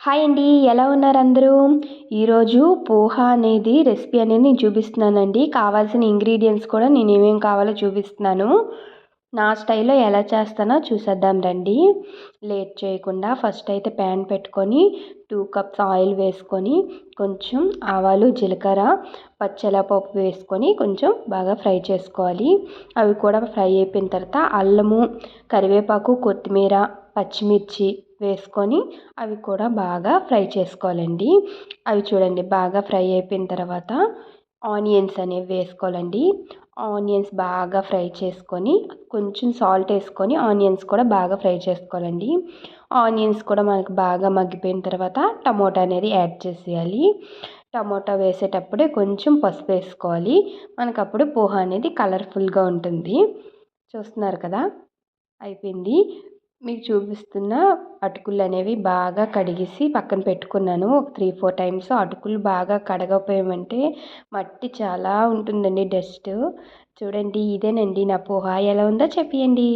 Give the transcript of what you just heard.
Hi అండి. ఎలా ఉన్నారు అందరూ? ఈరోజు పోహా అనేది రెసిపీ అనేది నేను చూపిస్తున్నానండి. కావాల్సిన ఇంగ్రీడియంట్స్ కూడా నేను ఏమేమి కావాలో చూపిస్తున్నాను. నా స్టైల్లో ఎలా చేస్తానో చూసేద్దాం రండి. లేట్ చేయకుండా ఫస్ట్ అయితే ప్యాన్ పెట్టుకొని 2 కప్స్ ఆయిల్ వేసుకొని కొంచెం ఆవాలు, జీలకర్ర, పచ్చెలపప్పు వేసుకొని కొంచెం బాగా ఫ్రై చేసుకోవాలి. అవి కూడా ఫ్రై అయిపోయిన తర్వాత అల్లము, కరివేపాకు, కొత్తిమీర, పచ్చిమిర్చి వేసుకొని అవి కూడా బాగా ఫ్రై చేసుకోవాలండి. అవి చూడండి బాగా ఫ్రై అయిపోయిన తర్వాత ఆనియన్స్ అనేవి వేసుకోవాలండి. ఆనియన్స్ బాగా ఫ్రై చేసుకొని కొంచెం సాల్ట్ వేసుకొని ఆనియన్స్ కూడా బాగా ఫ్రై చేసుకోవాలండి. ఆనియన్స్ కూడా మనకు బాగా మగ్గిపోయిన తర్వాత టమోటా అనేది యాడ్ చేసేయాలి. టమోటా వేసేటప్పుడే కొంచెం పసుపు వేసుకోవాలి. మనకు అప్పుడు పోహా అనేది కలర్ఫుల్గా ఉంటుంది. చూస్తున్నారు కదా, అయిపోయింది. మీకు చూపిస్తున్న అటుకులు అనేవి బాగా కడిగేసి పక్కన పెట్టుకున్నాను. ఒక 3-4 టైమ్స్. అటుకులు బాగా కడగపోయామంటే మట్టి చాలా ఉంటుందండి, డస్ట్. చూడండి, ఇదేనండి నా పోహా. ఎలా ఉందో చెప్పేయండి.